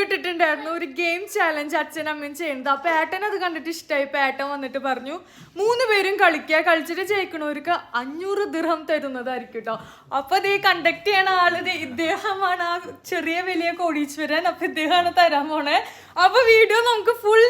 ഇട്ടിട്ടുണ്ടായിരുന്നു ഒരു game challenge അച്ഛനമ്മയും ചെയ്യുന്നത്. അപ്പൊ ഏട്ടൻ അത് കണ്ടിട്ട് ഇഷ്ടമായി. ഇപ്പൊ ഏട്ടൻ വന്നിട്ട് പറഞ്ഞു 3 പേരും കളിച്ചിട്ട് ജയിക്കണവർക്ക് 500 ദിർഹം തരുന്നതായിരിക്കും കേട്ടോ. അപ്പൊ ഇത് കണ്ടക്ട് ചെയ്യണ ആള് ഇദ്ദേഹമാണ്, ആ ചെറിയ വലിയ കോടീശ്വരൻ. അപ്പൊ ഇദ്ദേഹമാണ് തരാൻ പോണേ. അപ്പൊ വീഡിയോ നമുക്ക് ഫുൾ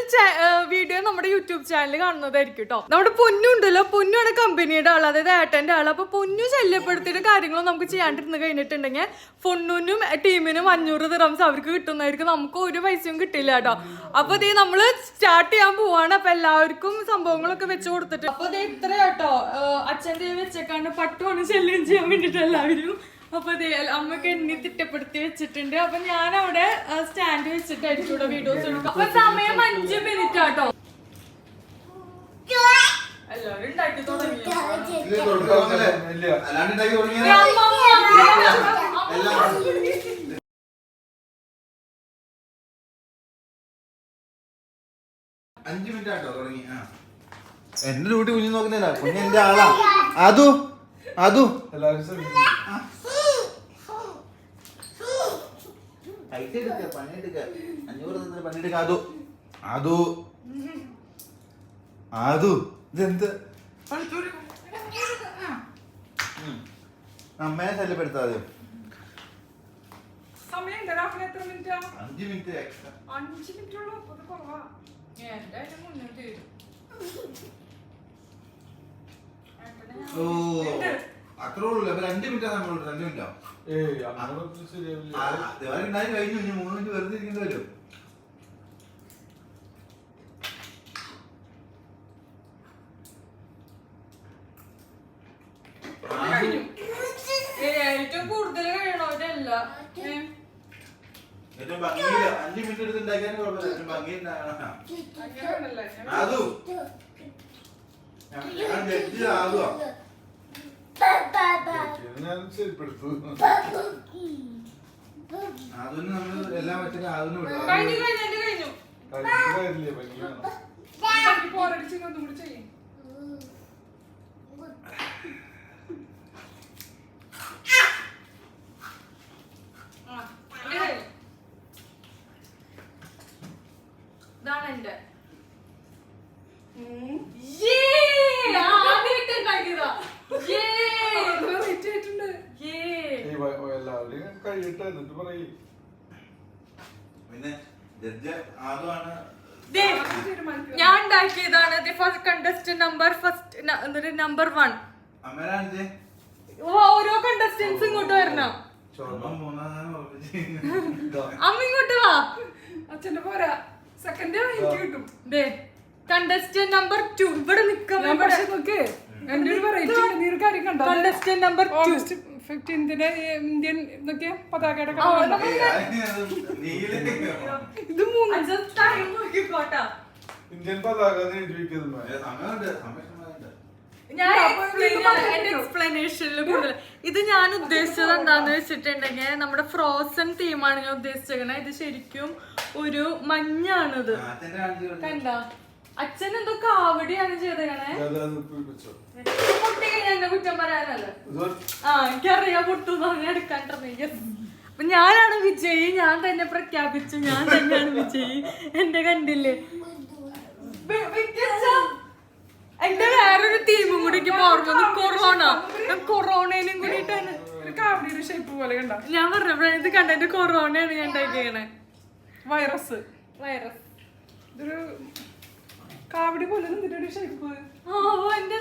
വീഡിയോ നമ്മുടെ യൂട്യൂബ് ചാനൽ കാണുന്നതായിരിക്കും കേട്ടോ. നമ്മുടെ പൊന്നുണ്ടല്ലോ, പൊന്നാണ് കമ്പനിയുടെ ആൾ, അതായത് ഏട്ടന്റെ ആൾ. അപ്പൊ പൊന്നു ശല്യപ്പെടുത്തിയിട്ട് കാര്യങ്ങളും നമുക്ക് ചെയ്യാണ്ടിരുന്ന് കഴിഞ്ഞിട്ടുണ്ടെങ്കിൽ പൊന്നൂനും ടീമിനും 500 ദിർഹംസ് അവർക്ക് കിട്ടുന്നതായിരിക്കും. നമുക്ക് ഒരു പൈസയും കിട്ടില്ല കേട്ടോ. അപ്പൊ ഇത് നമ്മള് സ്റ്റാർട്ട് ചെയ്യാൻ പോവാണ്. അപ്പൊ എല്ലാവർക്കും സംഭവങ്ങളൊക്കെ വെച്ച് കൊടുത്തിട്ട് അപ്പൊ ഇത് ഇത്ര കേട്ടോ. അച്ഛൻ്റെ വെച്ചേക്കാണ്ട് പട്ടുമാണ് ശല്യം ചെയ്യാൻ വേണ്ടിട്ട് എല്ലാവരും. അപ്പൊ അമ്മക്ക് എണ്ണി തിട്ടപ്പെടുത്തി വെച്ചിട്ടുണ്ട്. അപ്പൊ ഞാൻ അവിടെ സ്റ്റാൻഡ് വെച്ചിട്ടായിരിക്കും ഇവിടെ വീഡിയോസ് എടുക്കാം. അപ്പൊ സമയം 5 മിനിറ്റ് ആട്ടോ. എല്ലാവരും ഉണ്ടാക്കി തുടങ്ങി. 5 മിനിറ്റ് ആട്ടോ തുടങ്ങി. എന്റെ ഡ്യൂട്ടി കുഞ്ഞു നോക്കുന്നില്ല, കുഞ്ഞ് എന്റെ ആളാ. അതു പൈസ എടുക്ക, പണിയെടുക്ക, 500 തന്നെ പണിയെടുക്ക. അതു ഇതെന്ത് അമ്മയെ ശല്യപ്പെടുത്താതെ. 5 മിനിറ്റ്. 5 minute extra. 5 മിനിറ്റുള്ളൂ. അത് കുറവാ. മുന്നോട്ട് വരും. ഓ അത്രേ ഉള്ളൂ. 2 മിനിറ്റാ നമ്മളോട്. 2 മിനിറ്റോ ഉണ്ടായി കഴിഞ്ഞു. ഇനി 3 മിനിറ്റ് വെറുതെ ഇരിക്കേണ്ടി വരും. ഏറ്റവും കൂടുതൽ കഴിയണവരല്ല. ഏറ്റവും ഭംഗിയില്ല. 5 മിനിറ്റ് എടുത്ത് ഉണ്ടാക്കിയാലും കുഴപ്പമില്ല. ഏറ്റവും ഭംഗിയുണ്ടാകണം. അതു ഞാൻ ജഡ്ജി ആകുക. അതിന് നമ്മള് എല്ലാം വെച്ചിട്ട് അതിന് വിടാം. ഇതാണ് എന്റെ പിന്നെ ജഡ്ജ് ആദ്യമാണ് ഞാൻ ഉണ്ടാക്കിയതാണ്. Contestant number 1. അമ്മേരാണ്. ഓരോ കണ്ടസ്റ്റൻസ് ഇങ്ങോട്ട് വരണം. അമ്മ ഇങ്ങോട്ട് വാ. അച്ഛന്റെ പോരാ, സെക്കൻഡ് എനിക്ക് കിട്ടും. കണ്ടസ്റ്റന്റ് നമ്പർ 2 ഇവിടെ നിൽക്കാം. എന്റെ ഒരു വെറൈറ്റി നീ ഒരു കാര്യം കണ്ടോ? കണ്ടസ്റ്റന്റ് നമ്പർ 2 15ന്റെ ഇന്ത്യൻ ഇതൊക്കെ പതാകയുടെ ഇത് 3 ഇന്ത്യൻ പതാക എക്സ്പ്ലനേഷനിൽ കൂടുതൽ ഇത് ഞാൻ ഉദ്ദേശിച്ചത് എന്താന്ന് വെച്ചിട്ടുണ്ടെങ്കിൽ നമ്മുടെ ഫ്രോസൺ തീമാണ് ഞാൻ ഉദ്ദേശിച്ചത്. ഇത് ശരിക്കും ഒരു മഞ്ഞാണിത്. കണ്ട അച്ഛൻ എന്തോ കാവടിയാണ് ചെയ്തേക്കണേ. പൊട്ടി കഴിഞ്ഞാൽ എന്നെ കുറ്റം പറയാനല്ലേ? എനിക്കറിയാം പൊട്ടു എടുക്കാണ്ടിരുന്ന. അപ്പൊ ഞാനാണ് വിജയി. ഞാൻ തന്നെ പ്രഖ്യാപിച്ചു, ഞാൻ തന്നെയാണ് വിജയി. എന്റെ കണ്ടില്ലേ? എന്റെ വേറൊരു തീമും കൂടി ഓർമ്മ. കൊറോണയിലും കൂടിയിട്ടാണ് കാവടിയുടെ ഷേപ്പ് പോലെ കണ്ട. ഞാൻ പറഞ്ഞ ഇത് കണ്ട എന്റെ കൊറോണയാണ് ഞാൻ ഉണ്ടാക്കിയേക്കണേ. വൈറസ് ഇതൊരു കാവടി പോലെ നിന്നിട്ടൊരു ഷേപ്പ്. എന്റെ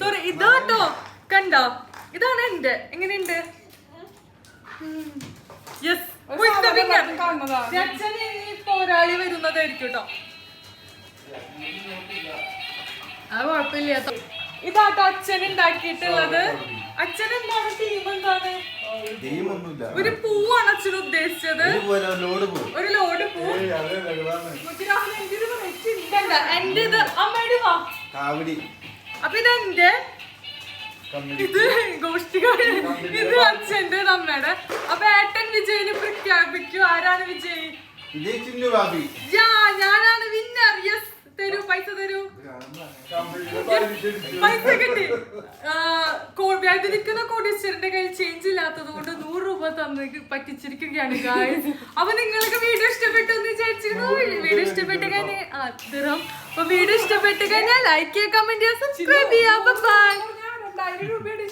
സോറി ഇതാട്ടോ. കണ്ടോ? ഇതാണ് എന്റെ. എങ്ങനെയുണ്ട്? പോരാളി വരുന്നതായിരിക്കും കേട്ടോ. അത് കുഴപ്പമില്ല. ഇതാട്ടോ അച്ഛൻ ഉണ്ടാക്കിയിട്ടുള്ളത്. അച്ഛൻ എന്താണ് തീം? എന്താണ്? ഒരു പൂവാണ് അച്ഛൻ ഉദ്ദേശിച്ചത്. ഒരു ലോഡ് പൂ. എന്റെ ഇത് അമ്മയുടെ വാ. അപ്പൊ ഇതെന്റെ, ഇത് ഗോഷ്ഠികള്, ഇത് അച്ഛന്റെ അമ്മയുടെ. അപ്പൊ ഏട്ടൻ വിജയിന് പ്രഖ്യാപിക്കൂ. ആരാണ് വിജയി? വിജയ് ചിന്നു ബാബി. ഞാനാണ് വിന്നർ. യെസ്, തരൂ പൈസ തരൂ. പൈസ കിട്ടി. വ്യാധിക്കുന്ന കോടീശ്വരന്റെ കയ്യിൽ ചേഞ്ച് ഇല്ലാത്തത് കൊണ്ട് 100 രൂപ തന്ന് പറ്റിച്ചിരിക്കുകയാണ് ഗായ്സ്. അപ്പൊ നിങ്ങൾക്ക് വീഡിയോ ഇഷ്ടപ്പെട്ടു എന്ന് വിചാരിച്ചിരുന്നു. വീഡിയോ ഇഷ്ടപ്പെട്ട് കഴിഞ്ഞാൽ അപ്പൊ വീഡിയോ ഇഷ്ടപ്പെട്ട് കഴിഞ്ഞാൽ ലൈക്ക് ചെയ്യുക, കമന്റ് ചെയ്യുക, സബ്സ്ക്രൈബ് ചെയ്യുക. ബൈ. 2000 രൂപയുടെ